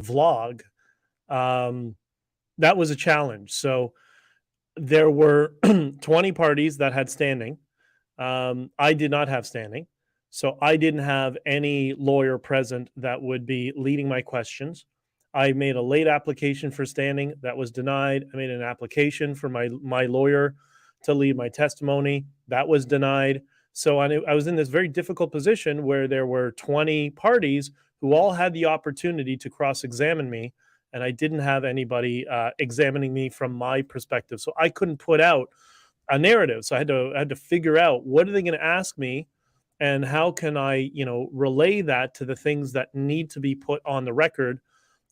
vlog, that was a challenge. So there were 20 parties that had standing. I did not have standing. So I didn't have any lawyer present that would be leading my questions. I made a late application for standing that was denied. I made an application for my lawyer to lead my testimony that was denied. So I was in this very difficult position where there were 20 parties who all had the opportunity to cross-examine me, and I didn't have anybody examining me from my perspective. So I couldn't put out a narrative. So I had to figure out, what are they going to ask me, and how can I, relay that to the things that need to be put on the record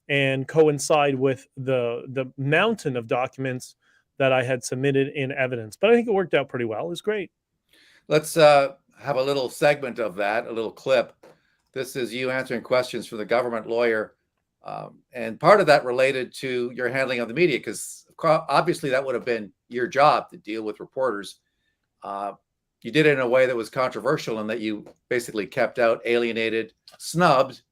and coincide with the mountain of documents that I had submitted in evidence. But I think it worked out pretty well. It was great. Let's have a little segment of that, a little clip. This is you answering questions from the government lawyer. And part of that related to your handling of the media, because obviously that would have been your job to deal with reporters. You did it in a way that was controversial, and that you basically kept out, alienated, snubbed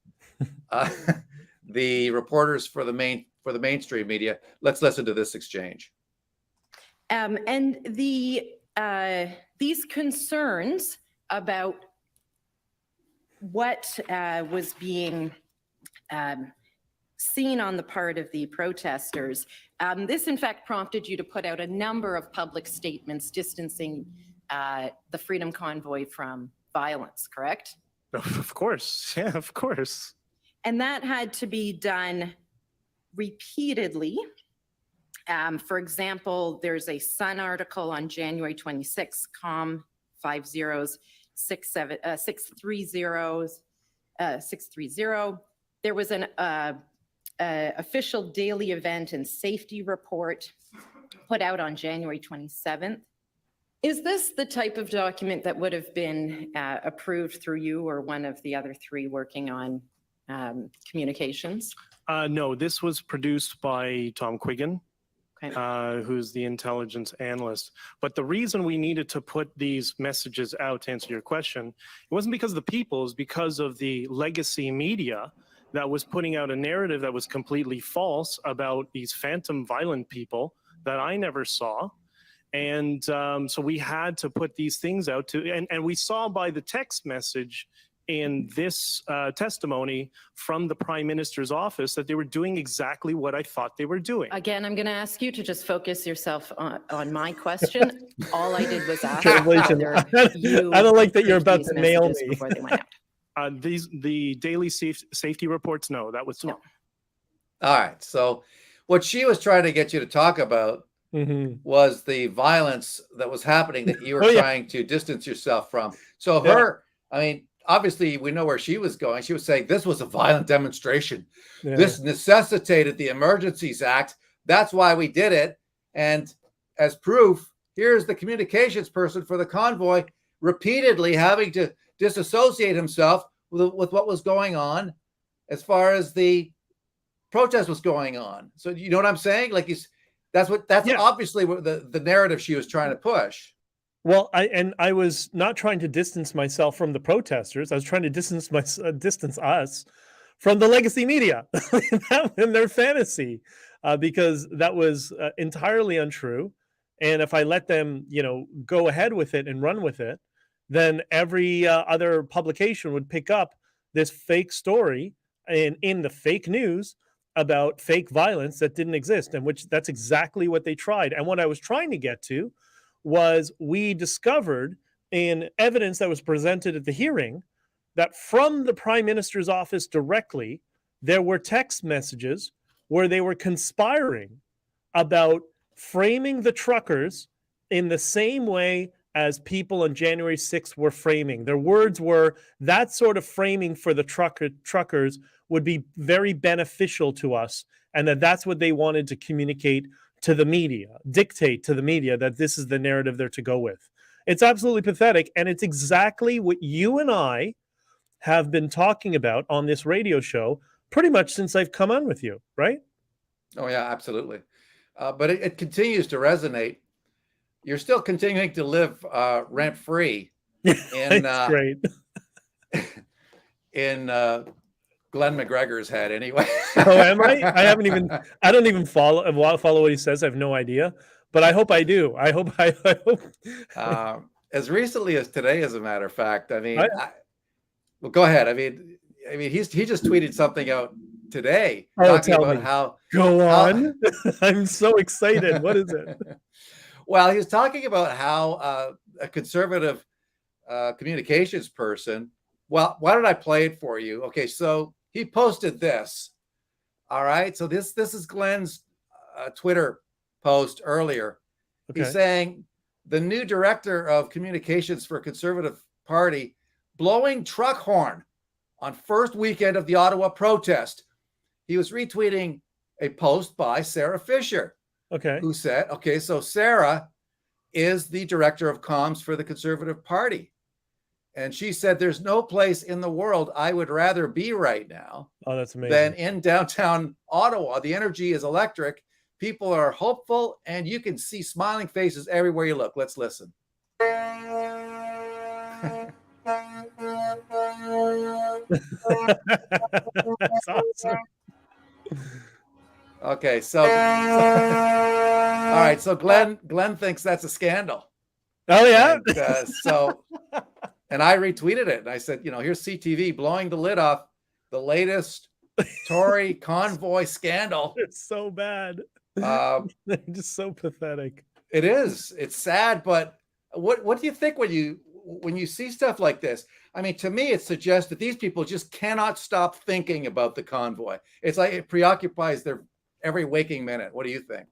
the reporters for the mainstream media. Let's listen to this exchange. And these concerns about what was being seen on the part of the protesters, this in fact prompted you to put out a number of public statements distancing the Freedom Convoy from violence, correct? Of course. Yeah, of course. And that had to be done repeatedly. For example, there's a Sun article on January 26, COM 630. There was an official daily event and safety report put out on January 27th. Is this the type of document that would have been approved through you or one of the other three working on communications? No, this was produced by Tom Quiggin, Okay. who's the intelligence analyst. But the reason we needed to put these messages out, to answer your question, it wasn't because of the people, it was because of the legacy media that was putting out a narrative that was completely false about these phantom violent people that I never saw. And so we had to put these things out to, and we saw by the text message in this testimony from the Prime Minister's office that they were doing exactly what I thought they were doing. Again, I'm going to ask you to just focus yourself on my question. All I did was ask Translation. whether you I don't like that you're about these to nail messages me. before they went out. The daily safety reports, no, that was No. All right. So what she was trying to get you to talk about was the violence that was happening that you were trying to distance yourself from. So I mean, obviously we know where she was going. She was saying this was a violent demonstration. Yeah. This necessitated the Emergencies Act. That's why we did it. And as proof, here's the communications person for the convoy repeatedly having to disassociate himself with what was going on as far as the protest was going on. So you know what I'm saying? Like that's obviously what the narrative she was trying to push. Well, I was not trying to distance myself from the protesters. I was trying to distance us from the legacy media and their fantasy, because that was entirely untrue. And if I let them, go ahead with it and run with it, then every other publication would pick up this fake story in the fake news about fake violence that didn't exist, and that's exactly what they tried. And what I was trying to get to was, we discovered in evidence that was presented at the hearing that from the Prime Minister's office directly, there were text messages where they were conspiring about framing the truckers in the same way as people on January 6th were framing. Their words were, that sort of framing for the truckers would be very beneficial to us, and that's what they wanted to communicate to the media, dictate to the media that this is the narrative they're to go with. It's absolutely pathetic, and it's exactly what you and I have been talking about on this radio show pretty much since I've come on with you, right? Oh, yeah, absolutely. But it continues to resonate. You're still continuing to live rent-free in great. in Glenn McGregor's head anyway. Oh, am I? I don't even follow what he says. I have no idea, but I hope I do. I hope. As recently as today, as a matter of fact, I mean, well, go ahead. I mean, he just tweeted something out today talking about how. Go on. I'm so excited. What is it? Well, he was talking about how a conservative communications person. Well, why don't I play it for you? Okay, so he posted this. All right, so this is Glenn's Twitter post earlier. Okay. He's saying the new director of communications for Conservative Party blowing truck horn on first weekend of the Ottawa protest. He was retweeting a post by Sarah Fisher. Okay. Who said, okay, so Sarah is the director of comms for the Conservative Party. And she said, there's no place in the world I would rather be right now. Oh, that's amazing. Than in downtown Ottawa. The energy is electric. People are hopeful, and you can see smiling faces everywhere you look. Let's listen. That's awesome. Okay, so all right, so Glenn thinks that's a scandal. Oh yeah. And I retweeted it, and I said, here's CTV blowing the lid off the latest Tory convoy scandal. It's so bad. They're just so pathetic. It is. It's sad, but what do you think when you see stuff like this? I mean, to me, it suggests that these people just cannot stop thinking about the convoy. It's like it preoccupies their every waking minute. What do you think?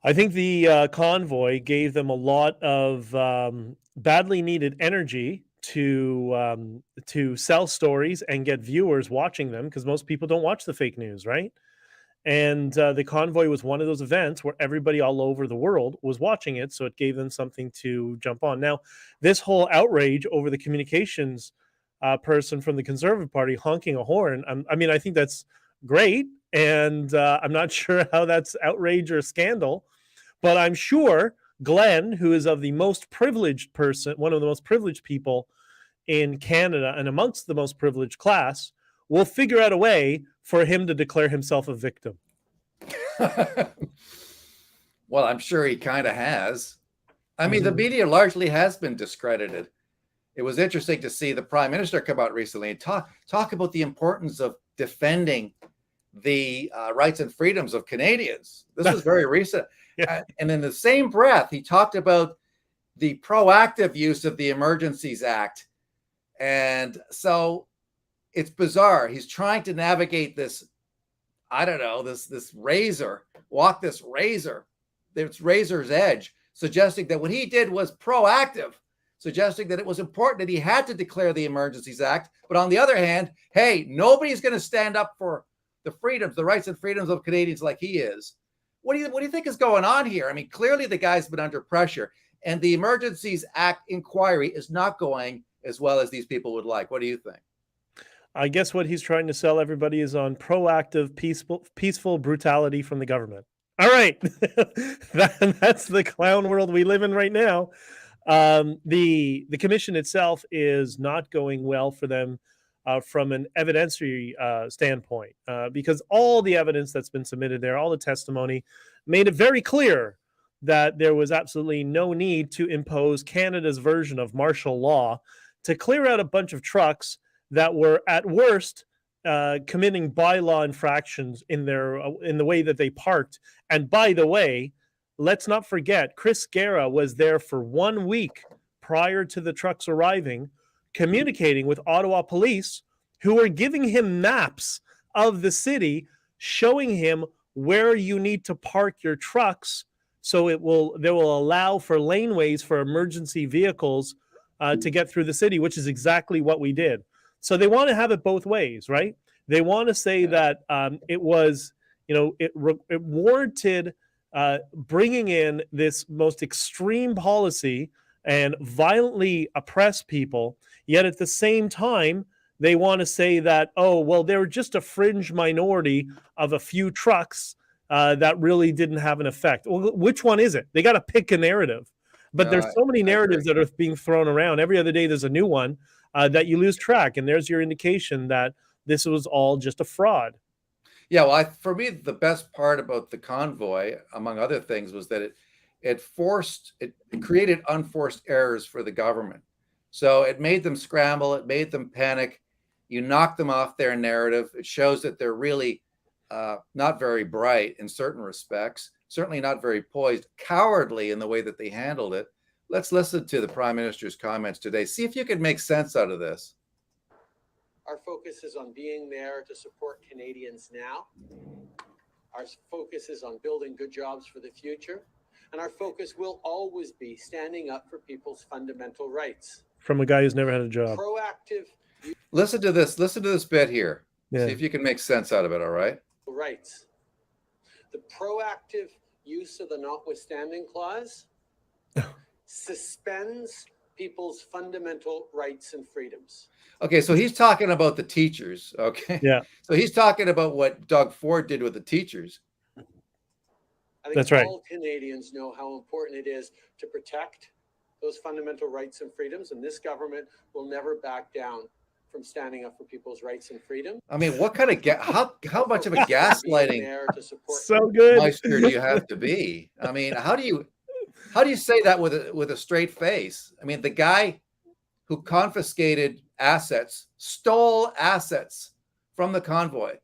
I think the convoy gave them a lot of badly needed energy to sell stories and get viewers watching them, because most people don't watch the fake news, right? And the convoy was one of those events where everybody all over the world was watching it, so it gave them something to jump on. Now, this whole outrage over the communications person from the Conservative Party honking a horn, I think that's great, and I'm not sure how that's outrage or scandal, but I'm sure Glenn, who is of the most privileged person, one of the most privileged people in Canada and amongst the most privileged class, will figure out a way for him to declare himself a victim. Well, I'm sure he kind of has. I mean, the media largely has been discredited. It was interesting to see the Prime Minister come out recently and talk about the importance of defending the rights and freedoms of Canadians. This was very recent. Yeah. And in the same breath, he talked about the proactive use of the Emergencies Act. And so it's bizarre. He's trying to navigate this, I don't know, this razor, walk this razor, this razor's edge, suggesting that what he did was proactive, suggesting that it was important that he had to declare the Emergencies Act. But on the other hand, hey, nobody's going to stand up for the freedoms, the rights and freedoms of Canadians like he is. What do you think is going on here? I mean, clearly the guy's been under pressure, and the Emergencies Act inquiry is not going as well as these people would like. What do you think? I guess what he's trying to sell everybody is on proactive, peaceful brutality from the government. All right. That's the clown world we live in right now. The commission itself is not going well for them from an evidentiary standpoint, because all the evidence that's been submitted there, all the testimony, made it very clear that there was absolutely no need to impose Canada's version of martial law to clear out a bunch of trucks that were at worst committing bylaw infractions in the way that they parked. And by the way, let's not forget, Chris Guerra was there for 1 week prior to the trucks arriving, communicating with Ottawa police, who were giving him maps of the city, showing him where you need to park your trucks, so they will allow for laneways for emergency vehicles to get through the city, which is exactly what we did. So they want to have it both ways, right? They want to say that it was, it warranted bringing in this most extreme policy and violently oppress people, yet at the same time, they want to say that, oh, well, they were just a fringe minority of a few trucks that really didn't have an effect. Well, which one is it? They got to pick a narrative. But there's so many narratives that are being thrown around. Every other day there's a new one that you lose track. And there's your indication that this was all just a fraud. Yeah, well, for me, the best part about the convoy, among other things, was that it created unforced errors for the government. So it made them scramble, it made them panic. You knock them off their narrative. It shows that they're really not very bright in certain respects, certainly not very poised, cowardly in the way that they handled it. Let's listen to the Prime Minister's comments today. See if you can make sense out of this. Our focus is on being there to support Canadians now. Our focus is on building good jobs for the future. And our focus will always be standing up for people's fundamental rights. From a guy who's never had a job. Proactive. Listen to this. Listen to this bit here. Yeah. See if you can make sense out of it, all right? Rights. The proactive use of the notwithstanding clause suspends people's fundamental rights and freedoms. Okay, so he's talking about the teachers, okay? Yeah. So he's talking about what Doug Ford did with the teachers. I think That's right. all Canadians know how important it is to protect those fundamental rights and freedoms, and this government will never back down from standing up for people's rights and freedom. I mean, what kind of how much of a gaslighting so good meister do you have to be? I mean, how do you say that with a straight face? I mean, the guy who confiscated assets, stole assets from the convoy,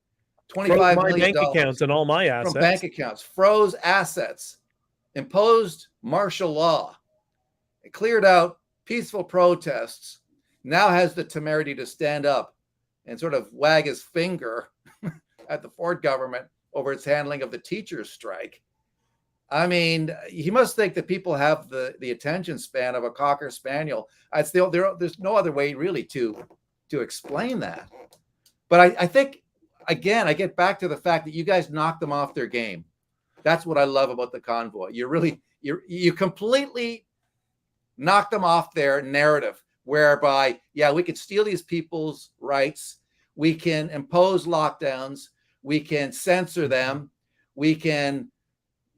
$25 million bank accounts and all my assets from bank accounts, froze assets, imposed martial law, it cleared out peaceful protests, now has the temerity to stand up and sort of wag his finger at the Ford government over its handling of the teachers' strike. I mean, he must think that people have the attention span of a Cocker Spaniel. There's no other way really to explain that. But I think, again, I get back to the fact that you guys knocked them off their game. That's what I love about the convoy. You completely knocked them off their narrative, whereby, yeah, we could steal these people's rights. We can impose lockdowns. We can censor them. We can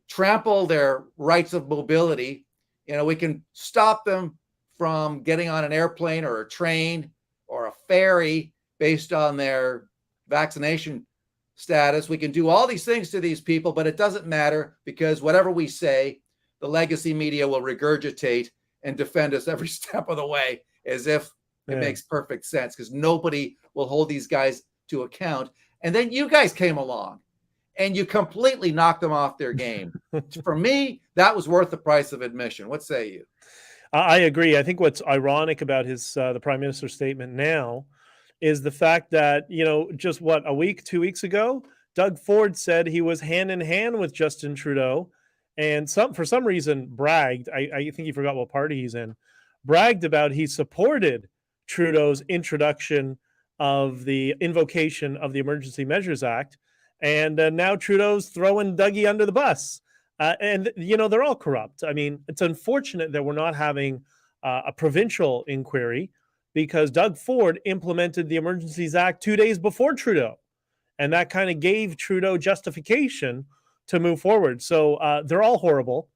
trample their rights of mobility. You know, we can stop them from getting on an airplane or a train or a ferry based on their vaccination status. We can do all these things to these people, but it doesn't matter because whatever we say, the legacy media will regurgitate and defend us every step of the way as if it makes perfect sense because nobody will hold these guys to account. And then you guys came along and you completely knocked them off their game. For me, that was worth the price of admission. What say you? I agree. I think what's ironic about the Prime Minister's statement now is the fact that, just a week, 2 weeks ago, Doug Ford said he was hand in hand with Justin Trudeau and for some reason bragged, I think he forgot what party he's in, bragged about he supported Trudeau's introduction of the invocation of the Emergency Measures Act. And now Trudeau's throwing Dougie under the bus. And they're all corrupt. I mean, it's unfortunate that we're not having a provincial inquiry because Doug Ford implemented the Emergencies Act 2 days before Trudeau. And that kind of gave Trudeau justification to move forward. So they're all horrible.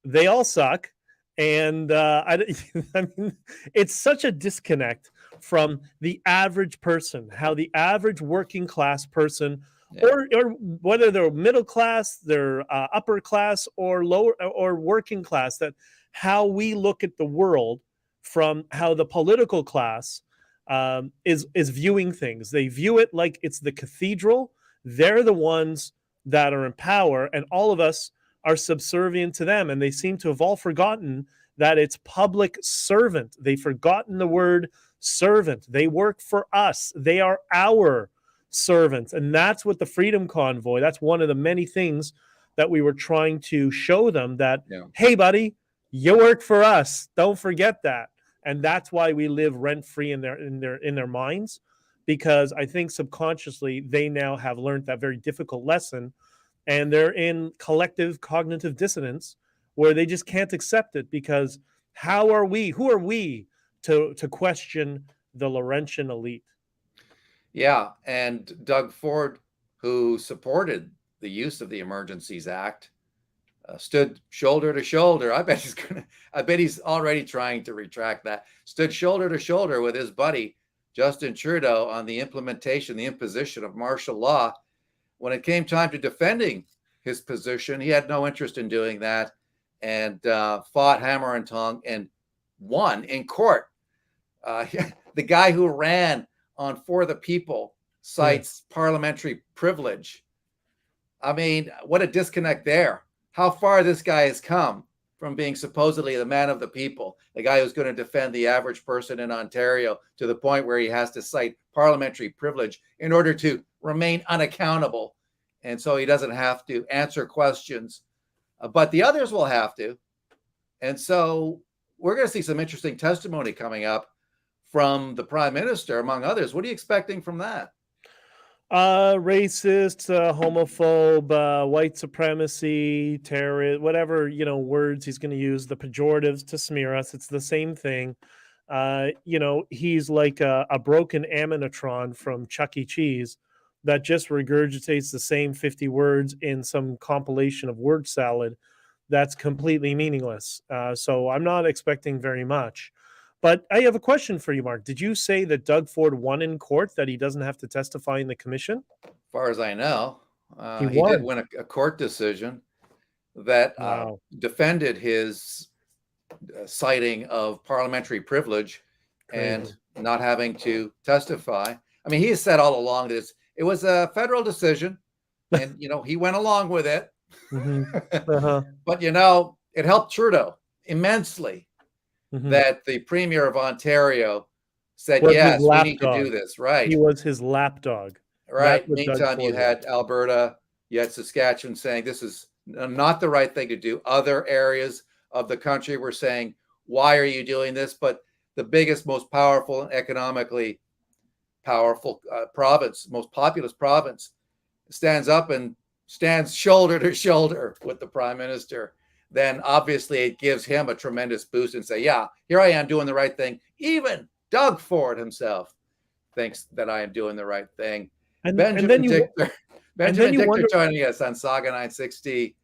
They all suck. And I mean, it's such a disconnect from the average person, how the average working class person, or whether they're middle class, they're upper class, or lower or working class, that how we look at the world from how the political class is viewing things. They view it like it's the cathedral. They're the ones that are in power, and all of us are subservient to them. And they seem to have all forgotten that it's public servant. They've forgotten the word servant. They work for us. They are our servants. And that's what the Freedom Convoy, that's one of the many things that we were trying to show them that, hey, buddy, you work for us. Don't forget that. And that's why we live rent-free in their minds, because I think subconsciously they now have learned that very difficult lesson, and they're in collective cognitive dissonance where they just can't accept it, because who are we to question the Laurentian elite? Yeah, and Doug Ford, who supported the use of the Emergencies Act, stood shoulder to shoulder. I bet he's already trying to retract that. Stood shoulder to shoulder with his buddy Justin Trudeau on the implementation, the imposition of martial law. When it came time to defending his position, he had no interest in doing that, and fought hammer and tongue and won in court. The guy who ran on For the People cites parliamentary privilege. I mean, what a disconnect there. How far this guy has come from being supposedly the man of the people, the guy who's going to defend the average person in Ontario, to the point where he has to cite parliamentary privilege in order to remain unaccountable. And so he doesn't have to answer questions, but the others will have to. And so we're going to see some interesting testimony coming up from the Prime Minister, among others. What are you expecting from that? Racist, homophobe, white supremacy, terrorist, whatever, words he's going to use, the pejoratives to smear us. It's the same thing. He's like a broken ammonitron from Chuck E. Cheese that just regurgitates the same 50 words in some compilation of word salad that's completely meaningless. So I'm not expecting very much. But I have a question for you, Mark. Did you say that Doug Ford won in court, that he doesn't have to testify in the commission? As far as I know, He he did won. win a court decision that Wow. defended his citing of parliamentary privilege and Crazy. not having to testify. I mean, he has said all along that it was a federal decision, and he went along with it. But it helped Trudeau immensely that the Premier of Ontario said, Was his yes, we need to lapdog. do this. Right. He was his lapdog. Right. That's what Doug Meantime, you Ford had was. Alberta, you had Saskatchewan saying this is not the right thing to do. Other areas of the country were saying, why are you doing this? But the biggest, most powerful, and economically powerful province, most populous province, stands up and stands shoulder to shoulder with the Prime Minister. Then obviously it gives him a tremendous boost and say, yeah, here I am doing the right thing. Even Doug Ford himself thinks that I am doing the right thing. Benjamin Dichter joining us on Saga 960,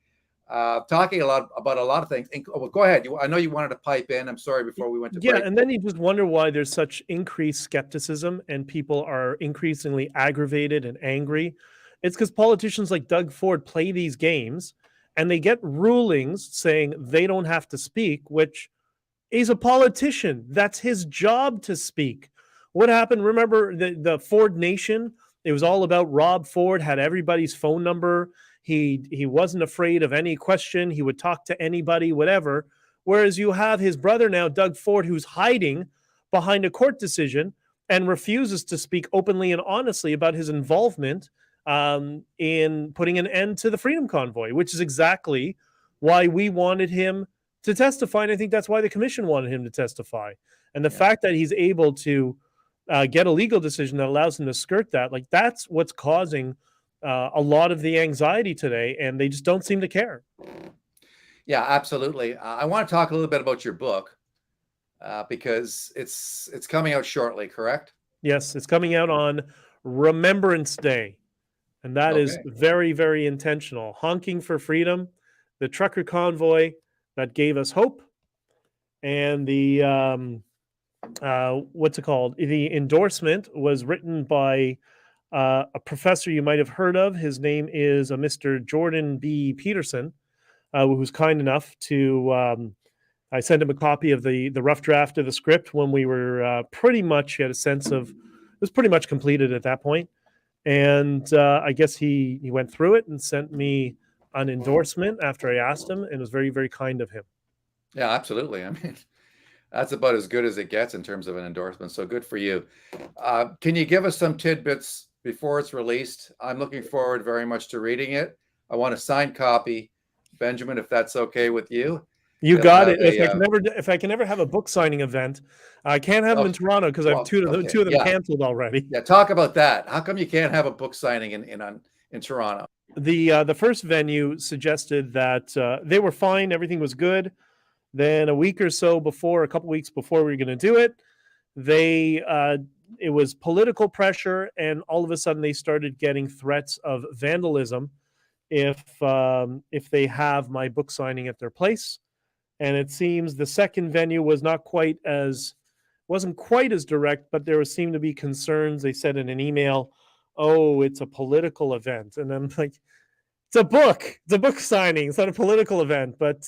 talking about a lot of things. Go ahead. I know you wanted to pipe in. I'm sorry before we went to break. And then you just wonder why there's such increased skepticism and people are increasingly aggravated and angry. It's because politicians like Doug Ford play these games and they get rulings saying they don't have to speak, which he's a politician. That's his job to speak. What happened? Remember the Ford Nation? It was all about Rob Ford, had everybody's phone number. He wasn't afraid of any question. He would talk to anybody, whatever. Whereas you have his brother now, Doug Ford, who's hiding behind a court decision and refuses to speak openly and honestly about his involvement in putting an end to the Freedom Convoy, which is exactly why we wanted him to testify. And I think that's why the commission wanted him to testify. And the fact that he's able to get a legal decision that allows him to skirt that, like that's what's causing a lot of the anxiety today. And they just don't seem to care. Yeah, absolutely. I want to talk a little bit about your book because it's coming out shortly, correct? Yes, it's coming out on Remembrance Day. And that is very, very intentional. Honking for Freedom, the trucker convoy that gave us hope, and the what's it called? The endorsement was written by a professor you might have heard of. His name is Mr. Jordan B. Peterson, who's kind enough to. I sent him a copy of the rough draft of the script when we were pretty much had a sense of it was pretty much completed at that point. And I guess he went through it and sent me an endorsement after I asked him, and it was very, very kind of him. Yeah, absolutely. I mean, that's about as good as it gets in terms of an endorsement. So good for you. Can you give us some tidbits before it's released? I'm looking forward very much to reading it. I want a signed copy, Benjamin, if that's okay with you. You got it. If I can ever have a book signing event, I can't have them in Toronto because I have two of them canceled already. Yeah, talk about that. How come you can't have a book signing in Toronto? The first venue suggested that they were fine, everything was good. Then a couple weeks before we were going to do it, it was political pressure, and all of a sudden they started getting threats of vandalism if they have my book signing at their place. And it seems the second venue was not quite as wasn't quite as direct, but there seemed to be concerns. They said in an email, "Oh, it's a political event," and I'm like, "It's a book. It's a book signing. It's not a political event." But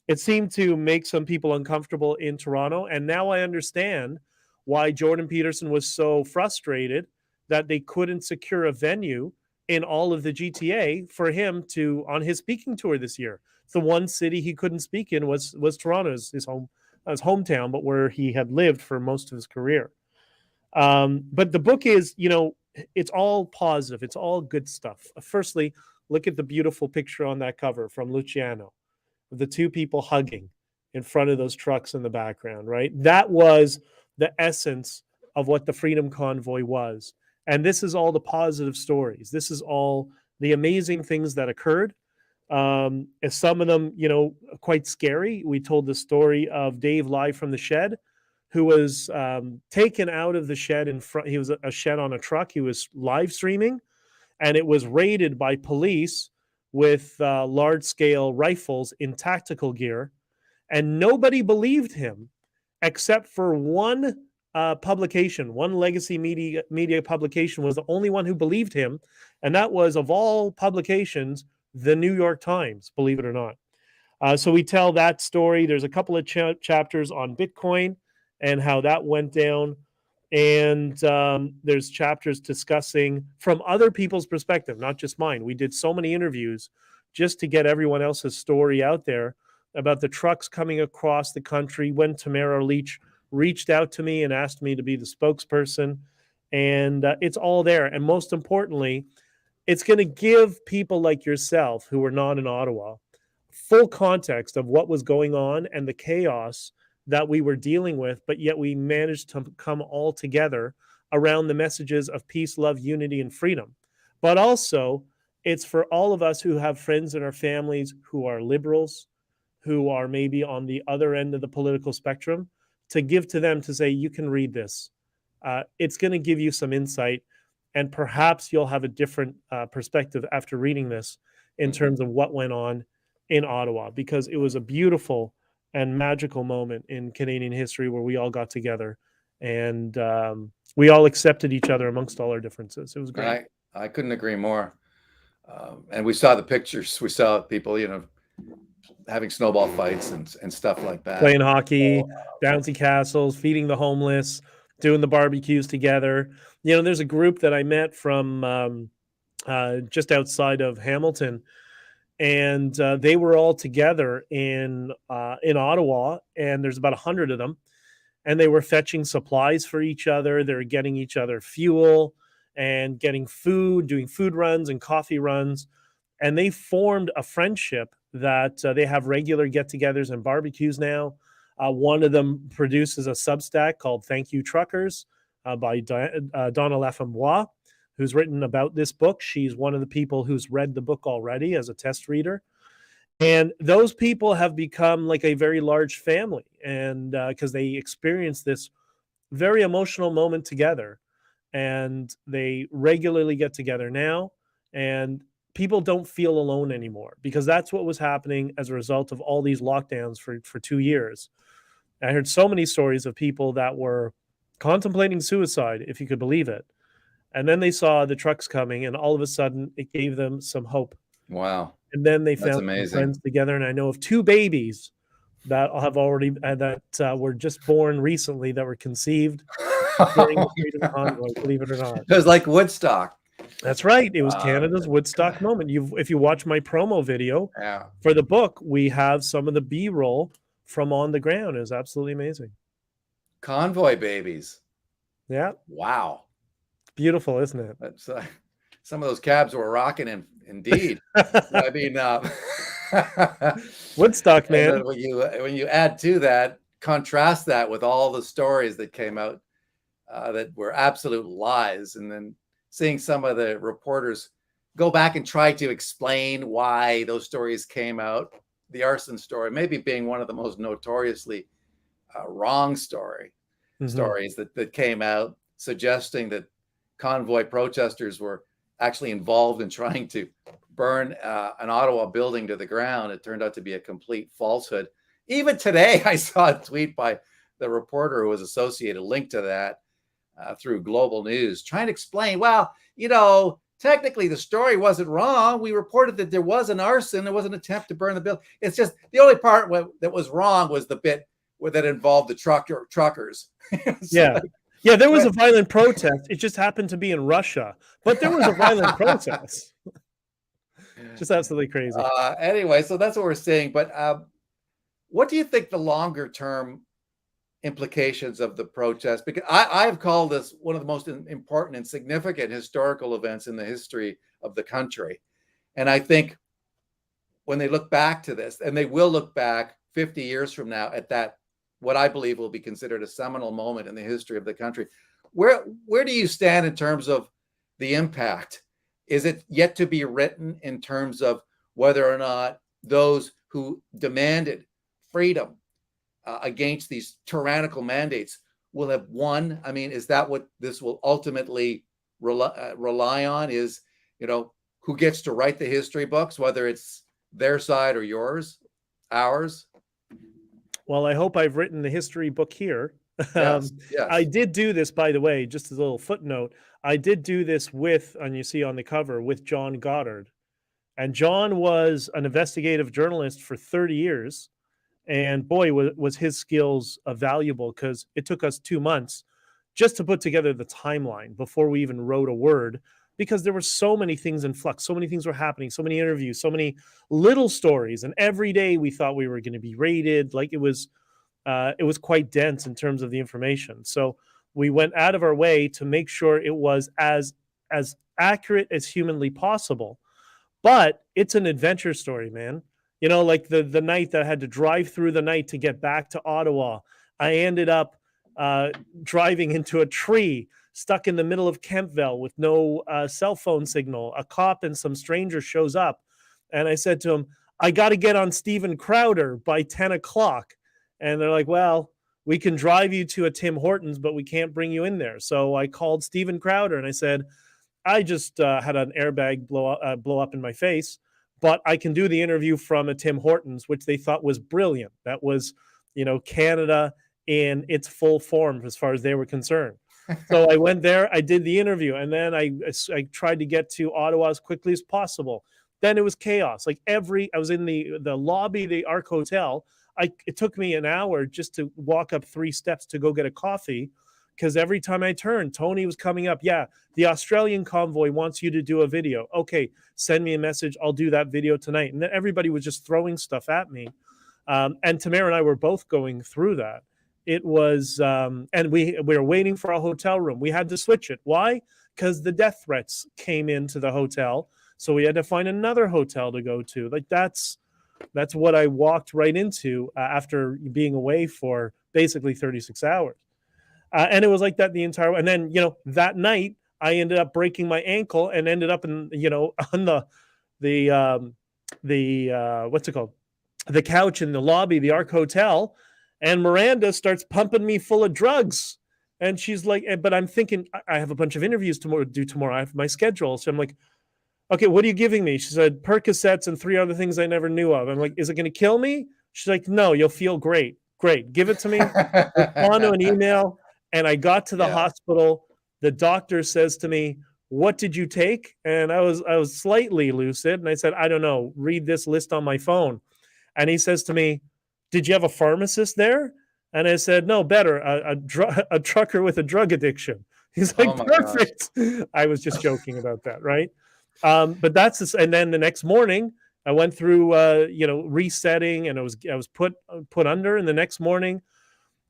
it seemed to make some people uncomfortable in Toronto, and now I understand why Jordan Peterson was so frustrated that they couldn't secure a venue in all of the GTA for him to on his speaking tour this year. It's the one city he couldn't speak in was Toronto, his hometown, but where he had lived for most of his career. But the book is, it's all positive. It's all good stuff. Firstly, look at the beautiful picture on that cover from Luciano, the two people hugging in front of those trucks in the background, right? That was the essence of what the Freedom Convoy was. And this is all the positive stories. This is all the amazing things that occurred. Some of them, quite scary. We told the story of Dave live from the shed, who was taken out of the shed in front. He was a shed on a truck. He was live streaming, and it was raided by police with large-scale rifles in tactical gear, and nobody believed him except for one publication. One legacy media publication was the only one who believed him, and that was, of all publications, the New York Times, believe it or not. So we tell that story. There's a couple of chapters on Bitcoin and how that went down. And there's chapters discussing from other people's perspective, not just mine. We did so many interviews just to get everyone else's story out there about the trucks coming across the country when Tamara Leach reached out to me and asked me to be the spokesperson. And it's all there. And most importantly, it's going to give people like yourself who are not in Ottawa full context of what was going on and the chaos that we were dealing with, but yet we managed to come all together around the messages of peace, love, unity, and freedom. But also, it's for all of us who have friends in our families who are liberals, who are maybe on the other end of the political spectrum, to give to them to say, you can read this. It's going to give you some insight, and perhaps you'll have a different perspective after reading this in terms of what went on in Ottawa, because it was a beautiful and magical moment in Canadian history where we all got together and we all accepted each other amongst all our differences. It was great. I couldn't agree more. And we saw the pictures. We saw people, having snowball fights and stuff like that. Playing hockey, bouncy castles, feeding the homeless, doing the barbecues together. There's a group that I met from just outside of Hamilton, and they were all together in Ottawa, and there's about 100 of them, and they were fetching supplies for each other. They were getting each other fuel and getting food, doing food runs and coffee runs, and they formed a friendship that they have regular get-togethers and barbecues now. One of them produces a Substack called Thank You Truckers by Donna Lafamboise, who's written about this book. She's one of the people who's read the book already as a test reader. And those people have become like a very large family, and because they experienced this very emotional moment together, and they regularly get together now, and people don't feel alone anymore, because that's what was happening as a result of all these lockdowns for 2 years. I heard so many stories of people that were contemplating suicide, if you could believe it. And then they saw the trucks coming, and all of a sudden it gave them some hope. Wow. And then they found some friends together. And I know of 2 babies that have already, that were just born recently, that were conceived during the Freedom Convoy, believe it or not. It was like Woodstock. That's right. It was Canada's Woodstock moment. If you watch my promo video for the book, we have some of the B-roll from on the ground. It was absolutely amazing. Convoy babies. Yeah. Wow. Beautiful, isn't it? That's, some of those cabs were rocking indeed. I mean, Woodstock, man. When you add to that, contrast that with all the stories that came out that were absolute lies, and then seeing some of the reporters go back and try to explain why those stories came out. The arson story maybe being one of the most notoriously wrong stories that came out, suggesting that convoy protesters were actually involved in trying to burn an Ottawa building to the ground. It turned out to be a complete falsehood. Even today, I saw a tweet by the reporter who was associated linked to that through Global News, trying to explain, well, technically the story wasn't wrong. We reported that there was an arson. There was an attempt to burn the building. It's just the only part that was wrong was the bit that involved the truckers. Yeah. Yeah, there was a violent protest. It just happened to be in Russia, but there was a violent protest. Just absolutely crazy. Anyway, so that's what we're seeing. But what do you think the longer term implications of the protest? Because I've called this one of the most important and significant historical events in the history of the country. And I think when they look back to this, and they will look back 50 years from now at that, what I believe will be considered a seminal moment in the history of the country, where do you stand in terms of the impact? Is it yet to be written in terms of whether or not those who demanded freedom against these tyrannical mandates will have won? I mean, is that what this will ultimately rely on? Is, who gets to write the history books, whether it's their side or yours, ours? Well, I hope I've written the history book here. Yes. I did do this, by the way, just as a little footnote. I did do this with, and you see on the cover, with John Goddard. And John was an investigative journalist for 30 years. And boy, was his skills valuable, because it took us 2 months just to put together the timeline before we even wrote a word, because there were so many things in flux, so many things were happening, so many interviews, so many little stories. And every day we thought we were going to be raided. Like it was quite dense in terms of the information. So we went out of our way to make sure it was as accurate as humanly possible. But it's an adventure story, man. Like the night that I had to drive through the night to get back to Ottawa, I ended up driving into a tree stuck in the middle of Kempville with no cell phone signal. A cop and some stranger shows up. And I said to him, I got to get on Steven Crowder by 10 o'clock. And they're like, well, we can drive you to a Tim Hortons, but we can't bring you in there. So I called Steven Crowder and I said, I just had an airbag blow up in my face, but I can do the interview from a Tim Hortons, which they thought was brilliant. That was, Canada in its full form as far as they were concerned. So I went there, I did the interview, and then I tried to get to Ottawa as quickly as possible. Then it was chaos. Like I was in the lobby of the Arc Hotel. It took me an hour just to walk up 3 steps to go get a coffee, because every time I turned, Tony was coming up. Yeah, the Australian convoy wants you to do a video. Okay, send me a message. I'll do that video tonight. And then everybody was just throwing stuff at me. And Tamara and I were both going through that. It was, and we were waiting for a hotel room. We had to switch it. Why? Because the death threats came into the hotel. So we had to find another hotel to go to. Like that's what I walked right into after being away for basically 36 hours. And it was like that the entire, and then, that night I ended up breaking my ankle and ended up in, on the what's it called? The couch in the lobby, the Arc Hotel. And Miranda starts pumping me full of drugs. And she's like, but I'm thinking, I have a bunch of interviews to do tomorrow. I have my schedule. So I'm like, okay, what are you giving me? She said, Percocets and 3 other things I never knew of. I'm like, is it going to kill me? She's like, no, you'll feel great. Great. Give it to me. Respond to an email. And I got to the hospital. The doctor says to me, what did you take? And I was slightly lucid. And I said, I don't know. Read this list on my phone. And he says to me, did you have a pharmacist there? And I said, no, better, a trucker with a drug addiction. He's like, perfect. Gosh. I was just joking about that, right? But that's this, and then the next morning I went through, resetting, and I was put under. And the next morning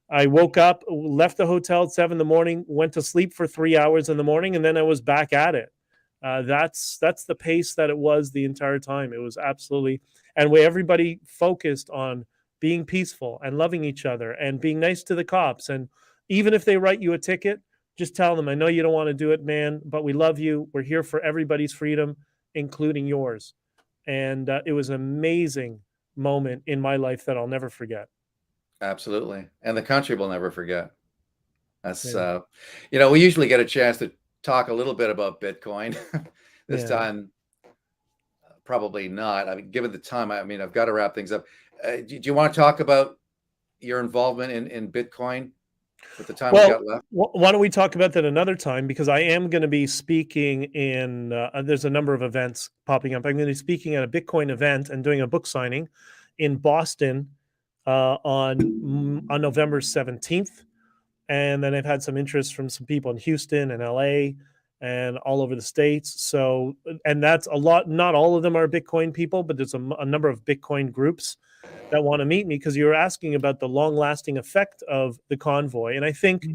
I woke up, left the hotel at 7 a.m, went to sleep for 3 hours in the morning, and then I was back at it. That's the pace that it was the entire time. It was absolutely, and where everybody focused on being peaceful and loving each other and being nice to the cops. And even if they write you a ticket, just tell them, I know you don't want to do it, man, but we love you. We're here for everybody's freedom, including yours. And it was an amazing moment in my life that I'll never forget. Absolutely. And the country will never forget. That's, we usually get a chance to talk a little bit about Bitcoin. This time, probably not. I mean, given the time, I've got to wrap things up. Do you want to talk about your involvement in Bitcoin with the time we Well, got left? why don't we talk about that another time? Because I am going to be speaking in, there's a number of events popping up. I'm going to be speaking at a Bitcoin event and doing a book signing in Boston on November 17th. And then I've had some interest from some people in Houston and LA and all over the States. So, and that's a lot, not all of them are Bitcoin people, but there's a number of Bitcoin groups that want to meet me, because you were asking about the long lasting effect of the convoy. And I think,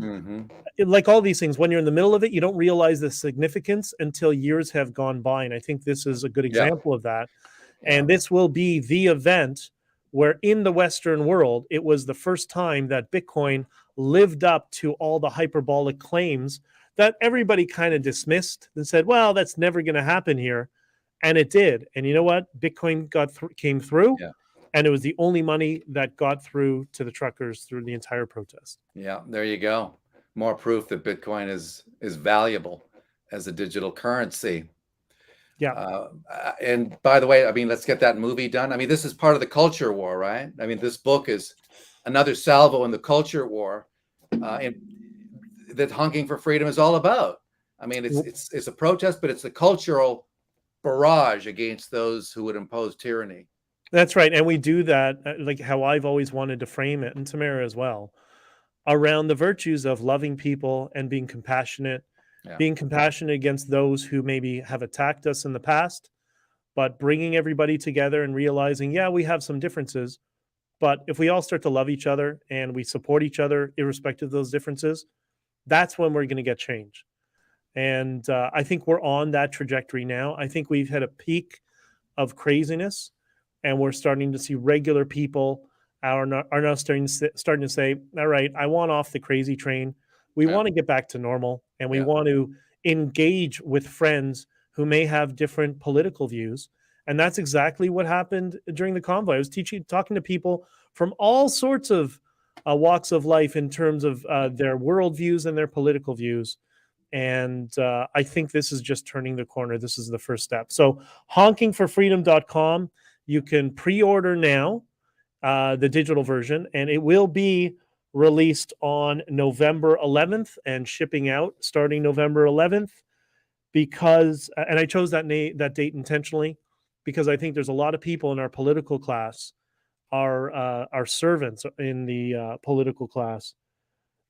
like all these things, when you're in the middle of it, you don't realize the significance until years have gone by. And I think this is a good example of that. And this will be the event where in the Western world, it was the first time that Bitcoin lived up to all the hyperbolic claims that everybody kind of dismissed and said, well, that's never going to happen here. And it did. And you know what? Bitcoin came through. And it was the only money that got through to the truckers through the entire protest. Yeah, there you go. More proof that Bitcoin is valuable as a digital currency. Yeah. And by the way, I mean, let's get that movie done. I mean, this is part of the culture war, right? I mean, this book is another salvo in the culture war, and that honking for freedom is all about. I mean, it's a protest, but it's a cultural barrage against those who would impose tyranny. That's right. And we do that, like how I've always wanted to frame it, and Tamara as well, around the virtues of loving people and being compassionate, being compassionate against those who maybe have attacked us in the past, but bringing everybody together and realizing, yeah, we have some differences, but if we all start to love each other and we support each other, irrespective of those differences, that's when we're going to get change. And I think we're on that trajectory now. I think we've had a peak of craziness, and we're starting to see regular people are now starting to say, all right, I want off the crazy train. We want to get back to normal, and we want to engage with friends who may have different political views. And that's exactly what happened during the convoy. I was talking to people from all sorts of walks of life in terms of their worldviews and their political views. And I think this is just turning the corner. This is the first step. So honkingforfreedom.com. You can pre-order now the digital version, and it will be released on November 11th and shipping out starting November 11th, because, and I chose that date intentionally, because I think there's a lot of people in our political class, our servants in the political class,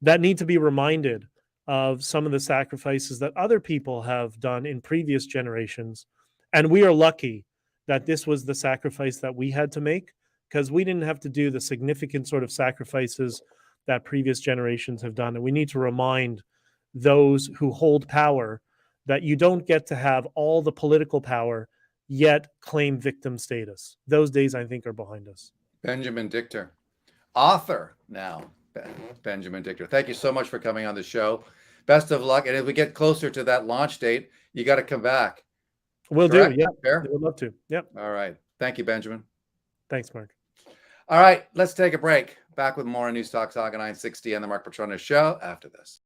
that need to be reminded of some of the sacrifices that other people have done in previous generations. And we are lucky that this was the sacrifice that we had to make, because we didn't have to do the significant sort of sacrifices that previous generations have done. And we need to remind those who hold power that you don't get to have all the political power yet claim victim status. Those days, I think, are behind us. Benjamin Dichter, author now, Benjamin Dichter. Thank you so much for coming on the show. Best of luck. And as we get closer to that launch date, you got to come back. Will do. Yeah. I would love to. Yep. All right. Thank you, Benjamin. Thanks, Mark. All right. Let's take a break. Back with more on News Talk Saga 960 and the Mark Petronas Show after this.